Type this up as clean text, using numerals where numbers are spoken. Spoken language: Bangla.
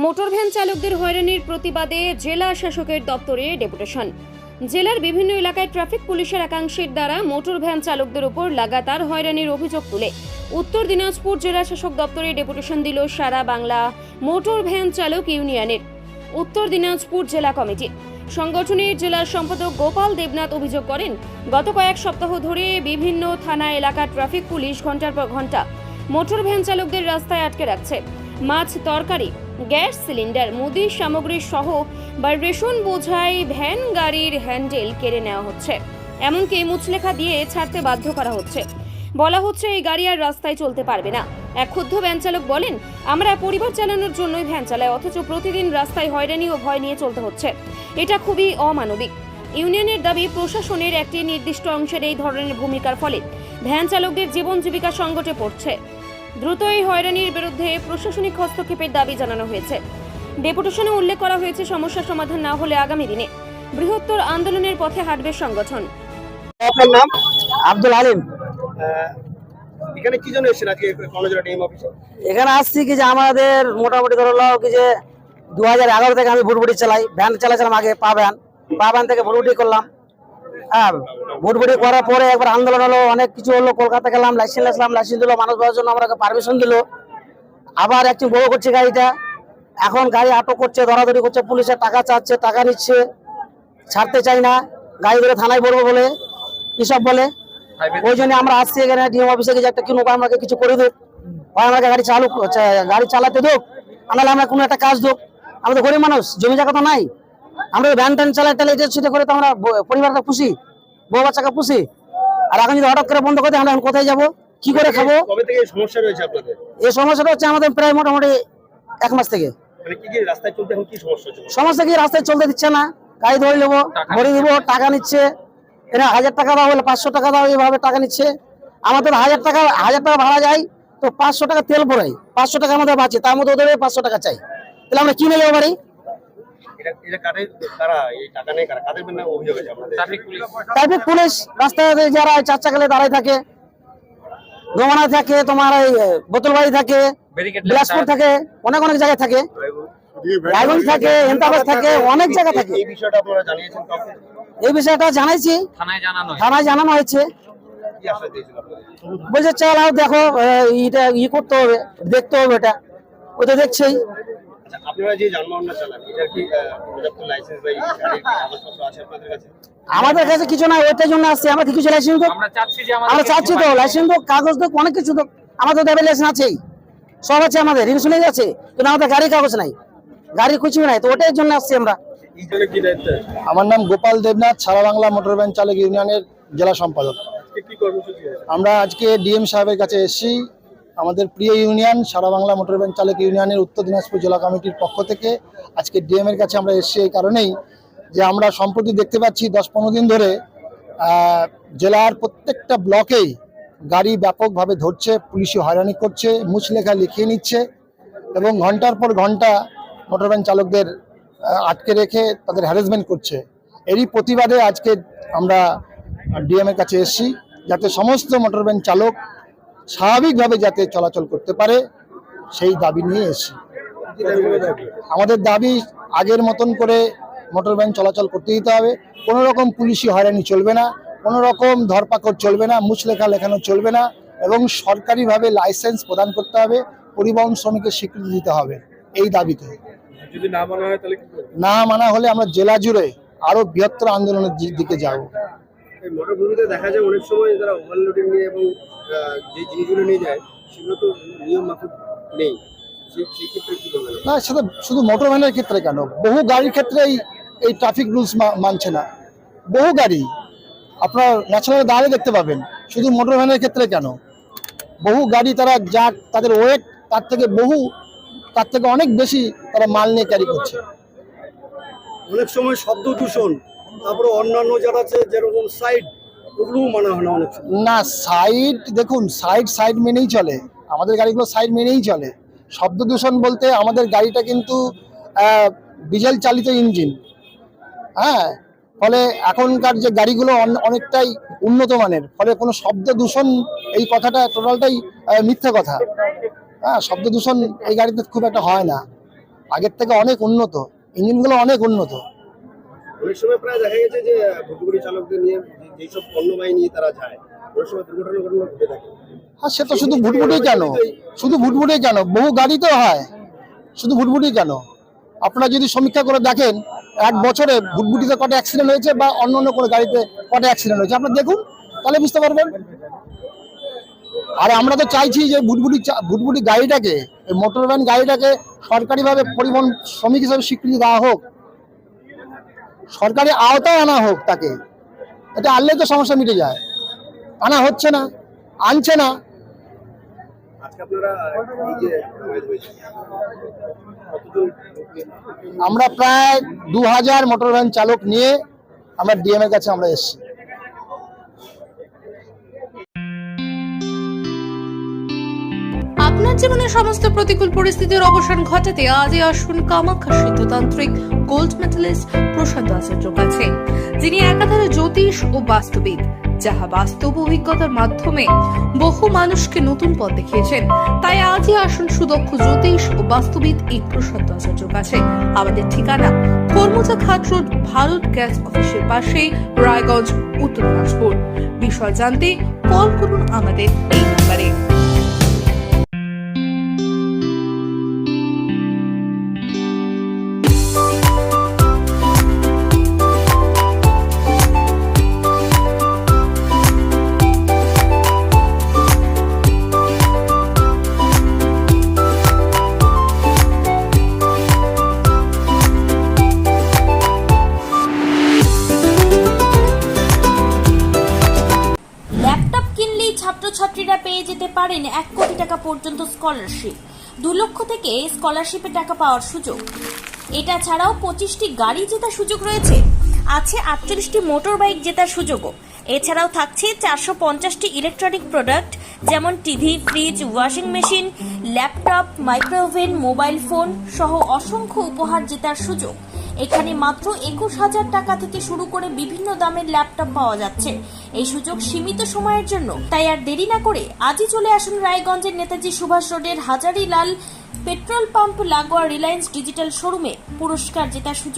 মোটর ভ্যান চালকদের হয়রানির প্রতিবাদে জেলা শাসকের দপ্তরে ডেপুটেশন। জেলার বিভিন্ন এলাকায় ট্রাফিক পুলিশের একাংশের দ্বারা মোটর ভ্যান চালকদের উপর লাগাতার হয়রানির অভিযোগ তুলে উত্তর দিনাজপুর জেলা শাসক দপ্তরে ডেপুটেশন দিল সারা বাংলা মোটর ভ্যান চালক ইউনিয়নের উত্তর দিনাজপুর জেলা কমিটি। সংগঠনের জেলা সম্পাদক গোপাল দেবনাথ অভিযোগ করেন, গত কয়েক সপ্তাহ ধরে বিভিন্ন থানা এলাকার ট্রাফিক পুলিশ ঘন্টার পর ঘন্টা মোটর ভ্যান চালকদের রাস্তায় আটকে রাখছে। মাছ, তরকারি, গ্যাস সিলিন্ডার, মুদি সামগ্রী সহ বা রেশন বোঝাই ভ্যান গাড়ির হ্যান্ডেল কেড়ে নেওয়া হচ্ছে, এমনকি মুচলেখা দিয়ে ছাড়তে বাধ্য করা হচ্ছে। বলা হচ্ছে এই গাড়ি আর রাস্তায় চলতে পারবে না। এক ক্ষুব্ধ ভ্যান চালক বলেন, আমরা পরিবার চালানোর জন্যই ভ্যান চালাই, অথচ প্রতিদিন রাস্তায় হয়রানি ও ভয় নিয়ে চলতে হচ্ছে। এটা খুবই অমানবিক। ইউনিয়নের দাবি, প্রশাসনের একটি নির্দিষ্ট অংশের এই ধরনের ভূমিকার ফলে ভ্যান চালকদের জীবন জীবিকা সংকটে পড়ছে। দ্রুত এই হয়রানির বিরুদ্ধে প্রশাসনিক হস্তক্ষেপের দাবি জানানো হয়েছে। ডেপুটেশনে উল্লেখ করা হয়েছে, সমস্যা সমাধান না হলে আগামী দিনে বৃহত্তর আন্দোলনের পথে হাঁটবে সংগঠন। আপনার নাম? আব্দুল আলিম। এখানে কি জন্য এসেছেন আজকে কলেজের টিম অফিসে? এখানে আসছি কি যে আমাদের মোটামুটি ধরো কি যে 2011 থেকে আমি ভুটভুটি চালাই, ভ্যান চালাছিলাম আগে, পা ভ্যান থেকে ভুটভুটি করলাম। হ্যাঁ, ভুটভুটি করার পরে একবার আন্দোলন হলো, অনেক কিছু হলো, কলকাতা গেলাম, লাইসেন্স দিল, মানুষ বলার জন্য আমাকে পারমিশন দিল। আবার একটু বড় করছে গাড়িটা, এখন গাড়ি আটক করছে, ধরাধরি করছে, পুলিশের টাকা চাচ্ছে, টাকা নিচ্ছে, ছাড়তে চাই না, গাড়ি ধরে থানায় পড়বো বলে এসব বলে। ওই জন্য আমরা আসছি এখানে ডিএম অফিসে, যে একটা কিনুক, আমাকে কিছু করে দিক, আমাকে গাড়ি চালাতে দিক, আনালে আমরা কোনো একটা কাজ দিক। আমরা তো গরিব মানুষ, জমি জায়গা তো নাই, আমরা ভ্যান ট্যান চালাই এটা করে তো আমরা পরিবারটা খুশি, বউ বাচ্চাকে খুশি। আর এখন যদি হঠাৎ করে বন্ধ করে আমরা এখন কোথায় যাবো, কি করে খাবো? কবে থেকে এই সমস্যা রয়েছে আপনাদের? এই সমস্যাটা হচ্ছে আমাদের প্রায় মোটামুটি 1 মাস থেকে। মানে কি রাস্তায় চলতে এখন কি সমস্যা হচ্ছে? সমস্যা কি, রাস্তায় চলতে দিচ্ছে না, গাড়ি ধরে নেবো, ভরে দিব, টাকা নিচ্ছে। এরা 1000 টাকা দাও বলে 500 টাকা দাও, এইভাবে টাকা নিচ্ছে। আমাদের 1000 টাকা ভাড়া যায়, তো 500 টাকা তেল ভরাই, 500 টাকা আমাদের বাঁচে, তার মধ্যে ওদের 500 টাকা চাই, তাহলে আমরা কিনে যাবো বাড়ি। ট্রাফিক পুলিশ রাস্তায় যারা 4 চাকালে দাঁড়ায় থাকে, দোমানা থাকে, তোমার এই বোতলবাড়ি থাকে, বিলাসপুর থাকে, অনেক জায়গায় থাকে, রায়গঞ্জ থাকে, হেমতাবাদ থাকে, অনেক জায়গা থাকে। এই বিষয়টা জানাইছি, থানায় জানানো হয়েছে। বলছে চালাও, দেখো এটা করতে হবে, দেখতে হবে, এটা ও তো দেখছেই। আপনারা যে যানবাহনটা চালান, এটার কি পর্যাপ্ত লাইসেন্স বা গাড়ির কাগজপত্র আছে আপনাদের কাছে? আমাদের কাছে কিছু নাই, ওইটার জন্য আসছি আমরা। কিছু লাইসেন্স তো আমরা চাচ্ছি, তো লাইসেন্স তো, কাগজ তো, অনেক কিছু তো আমাদের ড্রাইভিং লাইসেন্স আছেই, সব আছে, আমাদের ইন্স্যুরেন্স আছে, কিন্তু আমাদের গাড়ির কাগজ নাই, গাড়ির কিছু নাই, তো ওটার জন্য আসছি আমরা। আমার নাম গোপাল দেবনাথ, সারা বাংলা মোটর ভ্যান চালক ইউনিয়নের জেলা সম্পাদক। আমরা আজকে ডিএম সাহেবের কাছে এসেছি। আমাদের প্রিয় ইউনিয়ন সারা বাংলা মোটর ভ্যান চালক ইউনিয়নের উত্তর দিনাজপুর জেলা কমিটির পক্ষ থেকে আজকে ডিএম এর কাছে আমরা এসেছি এই কারণেই যে আমরা সম্প্রতি দেখতে পাচ্ছি 10-15 দিন ধরে জেলার প্রত্যেকটা ব্লকেই গাড়ি ব্যাপকভাবে ধরছে, পুলিশি হয়রানি করছে, মুচলেখা লিখিয়ে নিচ্ছে এবং ঘন্টার পর ঘন্টা মোটর ভ্যান চালকদের আটকে রেখে তাদের হ্যারাসমেন্ট করছে। এরই প্রতিবাদে আজকে আমরা ডিএম এর কাছে এসেছি, যাতে সমস্ত মোটর ভ্যান চালক স্বাভাবিকভাবে যাতে চলাচল করতে পারে, সেই দাবি নিয়ে এসেছি। আমাদের দাবি, আগের মতন করে মোটর ভ্যান চলাচল করতে দিতে হবে, কোনো রকম পুলিশি হয়রানি চলবে না, কোনো রকম ধরপাকড় চলবে না, মুচলেখা লেখানো চলবে না এবং সরকারিভাবে লাইসেন্স প্রদান করতে হবে, পরিবহন শ্রমিকের স্বীকৃতি দিতে হবে। এই দাবিতে যদি না মানা হয়, তাহলে না মানা হলে আমরা জেলা জুড়ে আরো বৃহত্তর আন্দোলনের দিকে যাব। মোটরগুলোতে দেখা যায় অনেক সময় যারা ওভারলোডিং নিয়ে এবং যে জিনিসগুলো নিয়ে যায় সেগুলো তো নিয়ম মাফিক নেই, সেই ক্ষেত্রে কি বলবেন? না, সেটা শুধু মোটর ভ্যানের ক্ষেত্রে কেন, বহু গাড়ির ক্ষেত্রেই এই ট্রাফিক রুলস মানছে না। বহু গাড়ি আপনার ন্যাশনাল দাঁড়িয়ে দেখতে পাবেন, শুধু মোটর ভ্যানের ক্ষেত্রে কেন, বহু গাড়ি তারা যা তাদের ওয়েট তার থেকে অনেক বেশি তারা মাল নিয়ে ক্যারি করছে। অনেক সময় শব্দ দূষণ, তারপরে অন্যান্য যারা আছে যেরকম সাইড, ওগুলোও মানা হয় না অনেক সময়। না, সাইড দেখুন, সাইড মেনেই চলে, আমাদের গাড়িগুলো সাইড মেনেই চলে। শব্দ দূষণ বলতে আমাদের গাড়িটা কিন্তু ডিজেল চালিত ইঞ্জিন, হ্যাঁ, ফলে এখনকার যে গাড়িগুলো অনেকটাই উন্নত মানের, ফলে কোনো শব্দ দূষণ এই কথাটা টোটালটাই মিথ্যা কথা। হ্যাঁ, শব্দ দূষণ এই গাড়িতে খুব একটা হয় না। আগের থেকে অনেক উন্নত, ইঞ্জিনগুলো অনেক উন্নত। অনেক সময় প্রায় দেখা গেছে যে ভুটভুটি চালকদের নিয়ে যেসব পণ্যবাহী নিয়ে তারা যায়, অনেক সময় দুর্ঘটনা ঘটে থাকে। আর সে তো শুধু ভুটভুটি কেন, শুধু ভুটভুটি কেন, বহু গাড়ি তো হয়, শুধু ভুটভুটি কেন। আপনারা যদি সমীক্ষা করে দেখেন এক বছরে ভুটভুটিতে কটা অ্যাক্সিডেন্ট হয়েছে বা অন্য অন্য কোনো গাড়িতে কটা অ্যাক্সিডেন্ট হয়েছে আপনারা দেখুন, তাহলে বুঝতে পারবেন। আর আমরা তো চাইছি যে ভুটভুটি গাড়িটাকে, এই মোটর ভ্যান গাড়িটাকে সরকারিভাবে পরিবহন শ্রমিক হিসাবে স্বীকৃতি দেওয়া হোক, সরকারি আওতায় আনা হোক তাকে। এটা আনলে তো সমস্যা মিটে যায়, আনা হচ্ছে না, আনছে না। আজকে আপনারা এই যে কতজন আমরা প্রায় 2000 মোটর ভ্যান চালক নিয়ে আমরা ডিএম এর কাছে আমরা এসেছি। আপনার জীবনের সমস্ত প্রতিকূল পরিস্থিতির অবসান ঘটাতে আজই আসুন কামাখ্যা সিদ্ধতান্ত্রিক গোল্ড মেডেলিস্ট প্রশান্ত আচার্যের কাছে, যিনি একাধারে জ্যোতিষ ও বাস্তুবিদ, যাহা বাস্তব অভিজ্ঞতার মাধ্যমে বহু মানুষকে নতুন পথ দেখিয়েছেন। তাই আজই আসুন সুদক্ষ জ্যোতিষ ও বাস্তুবিদ এই প্রশান্ত আচার্যের কাছে। আমাদের ঠিকানা কর্মচা ঘাট রোড, ভারত গ্যাস অফিসের পাশে, রায়গঞ্জ, উত্তর দিনাজপুর। বিষয় জানতে কল করুন আমাদের এই নম্বরে। ল্যাপটপ কিনলেই ছাত্রছাত্রীরা পেয়ে যেতে পারেন 1 কোটি টাকা পর্যন্ত স্কলারশিপ, 2 লক্ষ থেকে স্কলারশিপের টাকা পাওয়ার সুযোগ। এটা ছাড়াও 25টি গাড়ি জেতার সুযোগ রয়েছে, আছে 48টি মোটর বাইক জেতার সুযোগও। এছাড়াও থাকছে 450টি ইলেকট্রনিক প্রোডাক্ট, যেমন TV, fridge, washing machine, laptop, micro oven, mobile phone সহ অসংখ্য উপহার জেতার সুযোগ। এখানে মাত্র 21,000 টাকা থেকে শুরু করে বিভিন্ন দামের ল্যাপটপ পাওয়া যাচ্ছে। এই সুযোগ সীমিত সময়ের জন্য, তাই আর দেরি না করে আজই চলে আসুন রায়গঞ্জের নেতাজি সুভাষ রোডের হাজারিলাল পেট্রোল পাম্প লাগোয়া রিলায়েন্স ডিজিটাল শোরুমে পুরস্কার জেতার সুযোগ